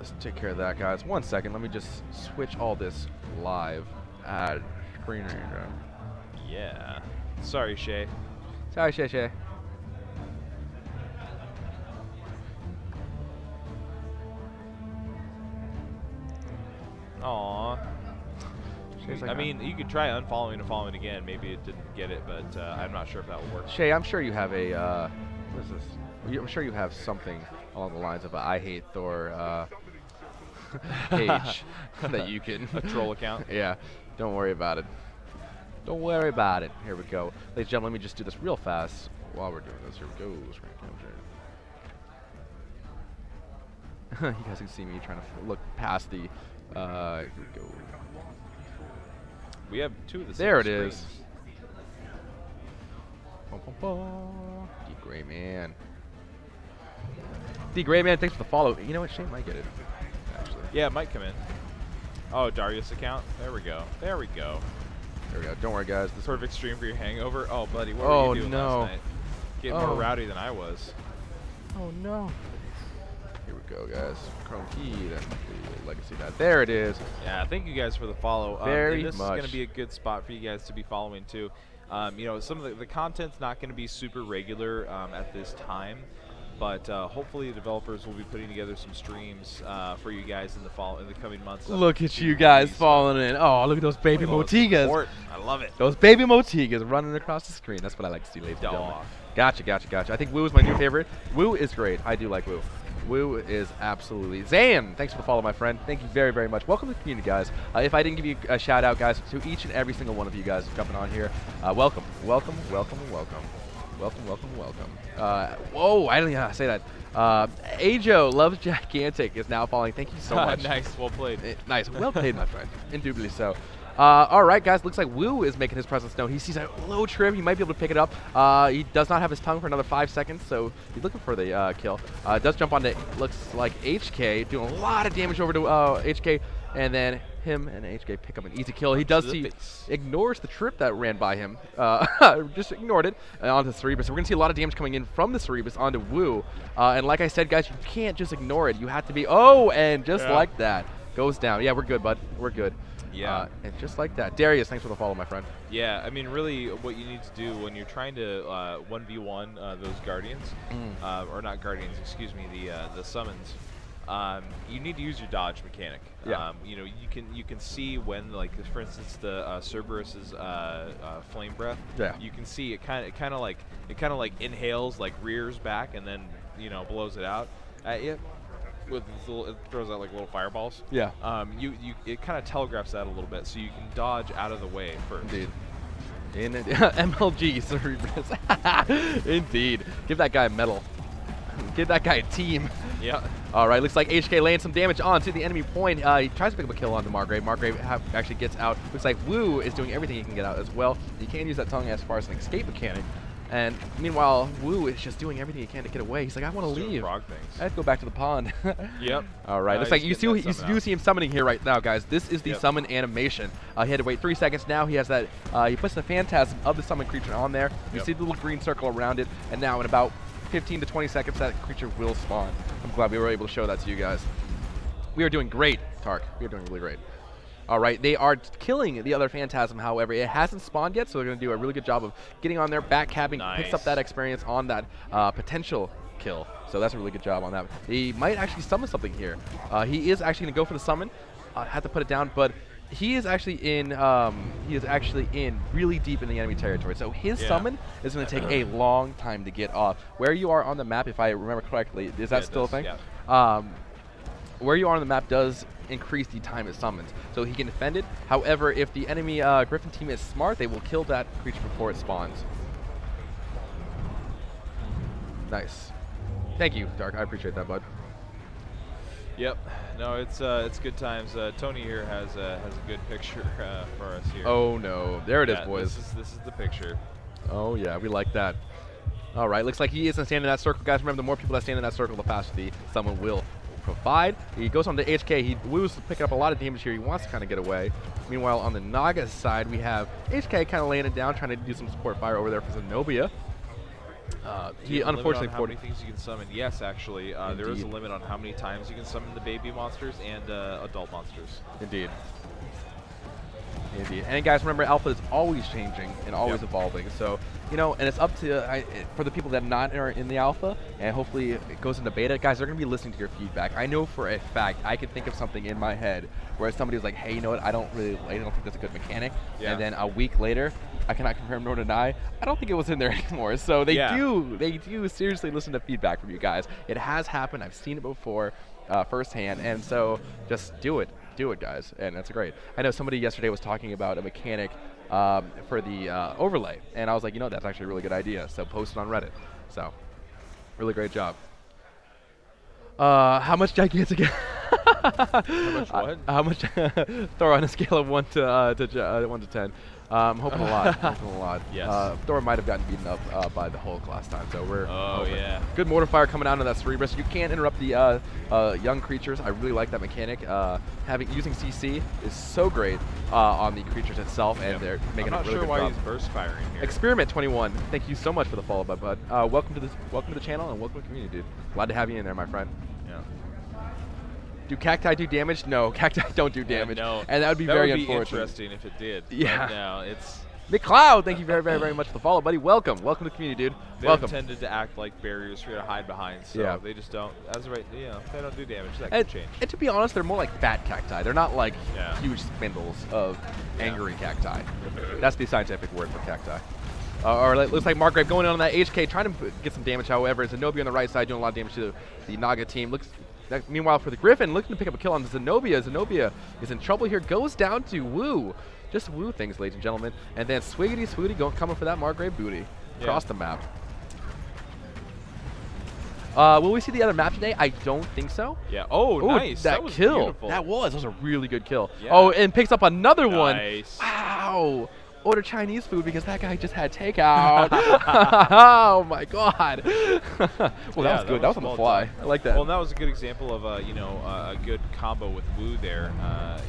just take care of that, guys. 1 second. Let me just switch all this live. Add screen reader. Yeah. Sorry, Shay. Sorry, Shay. Aww. Like, I mean, you could try unfollowing and following again. Maybe it didn't get it, but I'm not sure if that will work. Shay, I'm sure you have a, what is this? I'm sure you have something along the lines of a I Hate Thor page that you can. A troll account? Yeah, don't worry about it. Don't worry about it. Here we go. Ladies and gentlemen, let me just do this real fast while we're doing this. Here we go. Screen capture. You guys can see me trying to look past the, here we go. We have 2 of the There it screens. is. D Gray Man. D Gray Man, thanks for the follow. You know what? Shane might get it. Actually. Yeah, it might come in. Oh, Darius account. There we go. There we go. There we go. Don't worry, guys. This Perfect stream for your hangover. Oh, buddy, what were you doing no. last night? Getting more rowdy than I was. Oh no. Here we go, guys. Chrome key, then the legacy that. There it is. Yeah, thank you guys for the follow. Very this much. is going to be a good spot for you guys to be following too. You know, some of the content's not going to be super regular at this time, but hopefully the developers will be putting together some streams for you guys in the coming months. Look at you guys falling in. Oh, look at those baby Motigas. I love it. Those baby Motigas running across the screen. That's what I like to see, ladies and gentlemen. Gotcha. I think Woo is my new favorite. Woo is great. I do like Woo. Woo is absolutely. Zan, thanks for the follow, my friend. Thank you very, very much. Welcome to the community, guys. If I didn't give you a shout out, guys, to each and every single one of you guys jumping on here, welcome. Whoa, I didn't even say that. Ajo loves gigantic is now following. Thank you so much. Nice, well played. Nice, well played, my friend. Indubitably so. All right, guys. Looks like Woo is making his presence known. He sees a low trim. He might be able to pick it up. He does not have his tongue for another 5 seconds, so he's looking for the kill. Does jump onto, looks like HK, doing a lot of damage over to HK, and then him and HK pick up an easy kill. He does see, ignores the trip that ran by him. Just ignored it onto Cerebus. So we're going to see a lot of damage coming in from the Cerebus onto Woo. And like I said, guys, you can't just ignore it. You have to be, and just like that, goes down. Yeah, we're good, bud. We're good. Yeah. And just like that. Darius, thanks for the follow, my friend. Yeah, I mean, really, what you need to do when you're trying to 1v1 those Guardians, or not Guardians, excuse me, the summons, you need to use your dodge mechanic. Yeah. You know, you can see when, like, for instance, the Cerberus's flame breath. Yeah. You can see it kind of like inhales, like rears back, and then blows it out at you. With this little, it throws out like little fireballs. Yeah. It kind of telegraphs that a little bit, so you can dodge out of the way first. Indeed. MLG Cerebus. Indeed. Give that guy a medal. Give that guy a team. Yeah. All right. Looks like HK laying some damage onto the enemy point. He tries to pick up a kill onto Margrave. Margrave actually gets out. Looks like Woo is doing everything he can get out as well. He can use that tongue as far as an escape mechanic. And meanwhile, Woo is just doing everything he can to get away. He's like, I want to leave. Frog things. I have to go back to the pond. Yep. All right. Looks like you do see him summoning here right now, guys. This is the summon animation. He had to wait 3 seconds. Now he has that. He puts the phantasm of the summon creature on there. You see the little green circle around it. And now in about 15 to 20 seconds, that creature will spawn. I'm glad we were able to show that to you guys. We are doing great, Tark. We are doing really great. All right, they are killing the other Phantasm, however. It hasn't spawned yet, so they're going to do a really good job of getting on there, back cabbing, picks up that experience on that potential kill. So that's a really good job on that. He might actually summon something here. He is actually going to go for the summon. Have to put it down, but he is actually in really deep in the enemy territory. So his summon is going to take a long time to get off. Where you are on the map, if I remember correctly, is that still a thing? Yeah. Where you are on the map does increase the time it summons, so he can defend it. However, if the enemy Griffin team is smart, they will kill that creature before it spawns. Nice. Thank you, Dark. I appreciate that, bud. Yep. No, it's good times. Tony here has a good picture for us here. Oh no, there it is, boys. This is the picture. Oh yeah, we like that. All right, looks like he isn't standing in that circle, guys. Remember, the more people that stand in that circle, the faster the summon will provide. He goes on to HK. He Woo's picking up a lot of damage here. He wants to kind of get away. Meanwhile, on the Naga side, we have HK kind of laying it down, trying to do some support fire over there for Zenobia. He unfortunately how many things you can summon. Yes, actually, there is a limit on how many times you can summon the baby monsters and adult monsters. Indeed. Indeed. And guys, remember, Alpha is always changing and always evolving. So, you know, and it's up to, for the people that are in the Alpha, and hopefully it goes into Beta, guys, they're going to be listening to your feedback. I know for a fact, I can think of something in my head where somebody's like, hey, you know what, I don't think that's a good mechanic. Yeah. And then a week later, I cannot confirm nor deny, I don't think it was in there anymore. So they do seriously listen to feedback from you guys. It has happened. I've seen it before firsthand. And so just do it. Do it, guys, and that's great. I know somebody yesterday was talking about a mechanic for the overlay, and I was like, you know, that's actually a really good idea, so post it on Reddit. So, really great job. How much gigantic? How much what? How much? Throw on a scale of 1 to 10. I'm hoping a lot. Hoping a lot. Yes. Thor might have gotten beaten up by the Hulk last time, so we're. Oh yeah. Good mortifier coming out of that Cerebrus. You can't interrupt the young creatures. I really like that mechanic. Using CC is so great on the creatures itself, and they're making a really good job. I'm not sure why he's burst firing here. Experiment 21. Thank you so much for the follow, bud. Welcome to the channel and welcome to the community, dude. Glad to have you in there, my friend. Yeah. Do cacti do damage? No, cacti don't do damage. No. And that would be very unfortunate. That would be interesting if it did. Yeah. But no, it's... McCloud, thank you very, very, very much for the follow, buddy. Welcome. Welcome to the community, dude. They're welcome. Intended to act like barriers for you to hide behind, so they just don't, they don't do damage. That could change. And to be honest, they're more like fat cacti. They're not like huge spindles of angry cacti. That's the scientific word for cacti. Or it looks like Margrave going on that HK, trying to get some damage, however. Zenobia on the right side doing a lot of damage to the Naga team. Meanwhile, for the Griffin, looking to pick up a kill on Zenobia. Zenobia is in trouble here. Goes down to Woo. Just Woo things, ladies and gentlemen. And then Swiggity Swooty coming for that Margrave booty across the map. Will we see the other map today? I don't think so. Yeah. Oh, nice. That was kill. Beautiful. That was a really good kill. Yeah. Oh, and picks up another one. Nice. Wow. Order Chinese food because that guy just had takeout. Oh my God. Well, that was good. That was on the fly. I like that. Well, and that was a good example of a good combo with Wu there.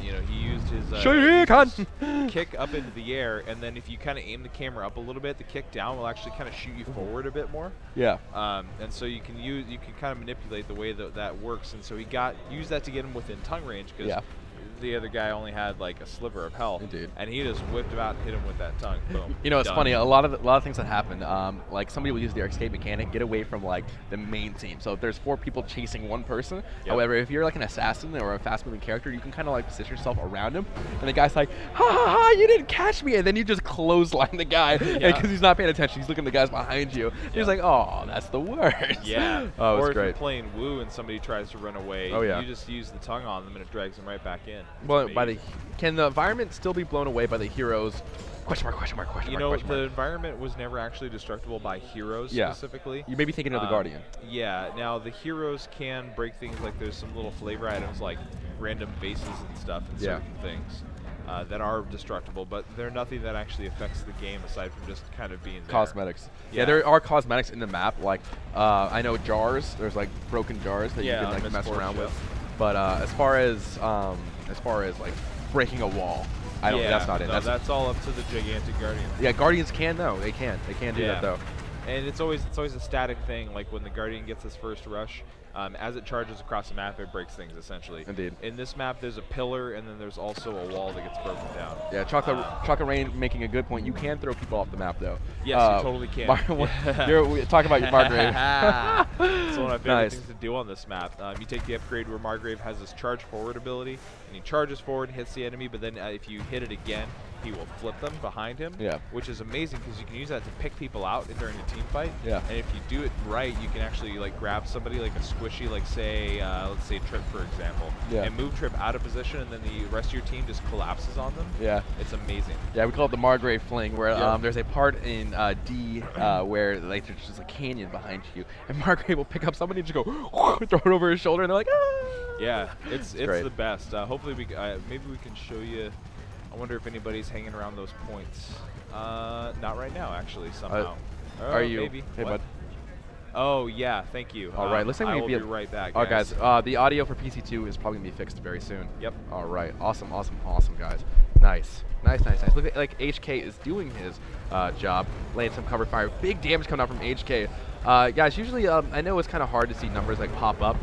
He used his kick up into the air, and then if you kind of aim the camera up a little bit, the kick down will actually kind of shoot you forward a bit more. Yeah. And so you can kind of manipulate the way that works, and so he used that to get him within tongue range because. The other guy only had like a sliver of health, and he just whipped him out and hit him with that tongue. Boom. You know, it's funny. A lot of things that happen. Like somebody will use the escape mechanic, get away from like the main team. So if there's 4 people chasing one person, however, if you're like an assassin or a fast-moving character, you can kind of like position yourself around him, and the guy's like, ha ha ha, you didn't catch me, and then you just clothesline the guy because he's not paying attention. He's looking at the guys behind you. He's like, oh, that's the worst. Yeah. Oh, or if you're playing Woo and somebody tries to run away, you just use the tongue on them and it drags them right back in. Well, can the environment still be blown away by the heroes? Question mark. You know, the environment was never actually destructible by heroes specifically. You may be thinking of the Guardian. Yeah. Now, the heroes can break things like there's some little flavor items like random bases and stuff and certain things that are destructible, but they're nothing that actually affects the game aside from just kind of being there. Cosmetics. Yeah, there are cosmetics in the map. Like, I know jars. There's like broken jars that you can like mess around with. But as far as like breaking a wall, that's not it. That's all up to the gigantic Guardians. Yeah, Guardians can though. They can do that though. And it's always a static thing. Like when the Guardian gets his first rush, as it charges across the map, it breaks things essentially. Indeed. In this map, there's a pillar, and then there's also a wall that gets broken down. Yeah, Chocolate Rain making a good point. You can throw people off the map though. Yes, you totally can. Talk about your Margrave. It's one of my favorite things to do on this map. You take the upgrade where Margrave has this charge forward ability, and he charges forward and hits the enemy, but then if you hit it again, he will flip them behind him, which is amazing because you can use that to pick people out during a team fight. Yeah. And if you do it right, you can actually like grab somebody like a squishy, like say, let's say Trip for example, and move Trip out of position, and then the rest of your team just collapses on them. Yeah. It's amazing. Yeah, we call it the Margrave fling, where there's a part in D where like there's just a canyon behind you, and Margrave will pick up somebody and just go throw it over his shoulder, and they're like, ah. Yeah, it's the best. Hopefully maybe we can show you. I wonder if anybody's hanging around those points. Not right now, actually, somehow. Are you? Maybe. Hey, bud. Oh, yeah, thank you. All right, looks like I we'll will be right back, All right, guys. the audio for PC2 is probably going to be fixed very soon. Yep. All right, awesome, guys. Nice. Look like HK is doing his job, laying some cover fire. Big damage coming out from HK. Guys, usually I know it's kind of hard to see numbers like pop up.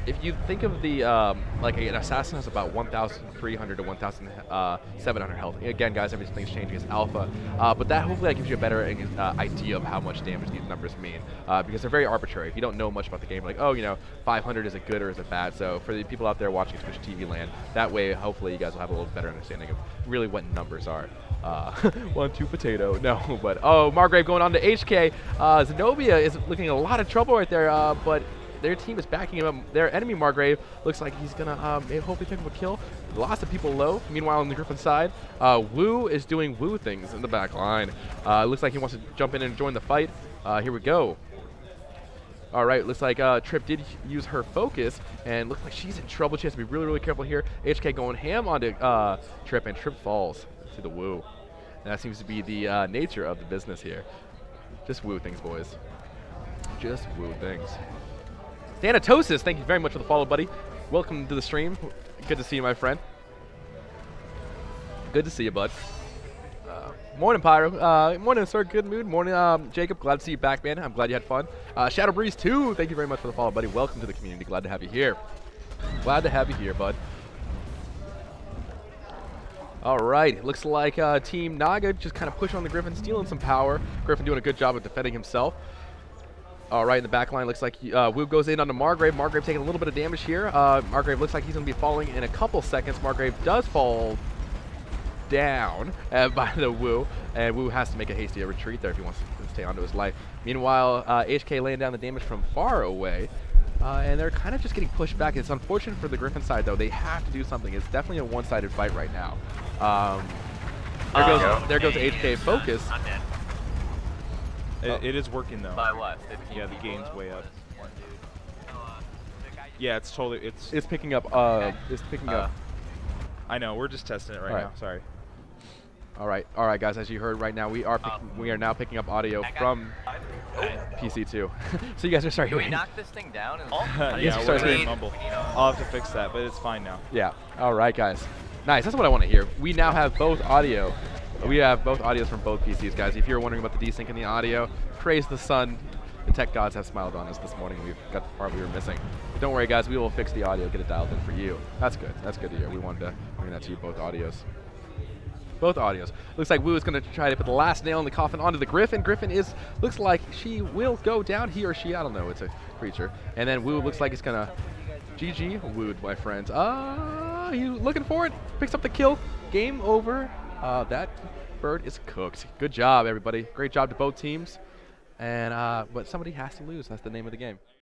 If you think of the, like an assassin has about 1,300 to 1,700 health. Again, guys, everything's changing. It's alpha. But that hopefully that gives you a better idea of how much damage these numbers mean. Because they're very arbitrary. If you don't know much about the game, like, oh, you know, 500 is it good or is it bad? So for the people out there watching Twitch TV land, that way, hopefully you guys will have a little better understanding of really what numbers are. 1-2 potato. No, but, oh, Margrave going on to HK. Zenobia is looking in a lot of trouble right there, but their team is backing him up. Their enemy, Margrave, looks like he's going to hopefully pick up a kill. Lots of people low. Meanwhile, on the Griffin side, Wu is doing Wu things in the back line. Looks like he wants to jump in and join the fight. Here we go. All right, looks like Trip did use her focus, and looks like she's in trouble. She has to be really, really careful here. HK going ham onto Trip, and Trip falls to the Wu. And that seems to be the nature of the business here. Just Wu things, boys. Just Wu things. Thanatosis, thank you very much for the follow, buddy. Welcome to the stream. Good to see you, my friend. Good to see you, bud. Morning, Pyro. Morning, sir. Good mood. Morning, Jacob. Glad to see you back, man. I'm glad you had fun. Shadow Breeze 2, thank you very much for the follow, buddy. Welcome to the community. Glad to have you here. Glad to have you here, bud. All right, looks like Team Naga just kind of pushing on the Griffin, stealing some power. Griffin doing a good job of defending himself. All right, in the back line, looks like Wu goes in onto Margrave. Margrave taking a little bit of damage here. Margrave looks like he's going to be falling in a couple seconds. Margrave does fall down by the Wu, and Wu has to make a hasty retreat there if he wants to stay onto his life. Meanwhile, HK laying down the damage from far away, and they're kind of just getting pushed back. It's unfortunate for the Griffin side, though. They have to do something. It's definitely a one-sided fight right now. There goes HK focus. I'm dead. It is working though. By what? Yeah, the gain's way up. Yeah, it's totally It's picking up. It's picking up. I know. We're just testing it right now. Sorry. All right, guys. As you heard right now, we are now picking up audio from PC2. So you guys are starting. Can we knock this thing down? Yeah, we're going to mumble. I'll have to fix that, but it's fine now. Yeah. All right, guys. Nice. That's what I want to hear. We now have both audio. We have both audios from both PCs, guys. If you're wondering about the desync in the audio, praise the sun. The tech gods have smiled on us this morning. We've got the part we were missing. But don't worry, guys. We will fix the audio, get it dialed in for you. That's good. That's good to hear. We wanted to bring that to you, both audios. Both audios. Looks like Wu is going to try to put the last nail in the coffin onto the Griffin. Griffin looks like she will go down. He or she, I don't know. It's a creature. And then Wu looks like he's going to GG Wooed, my friends. You looking for it? Picks up the kill. Game over. That bird is cooked. Good job, everybody. Great job to both teams. And but somebody has to lose. That's the name of the game.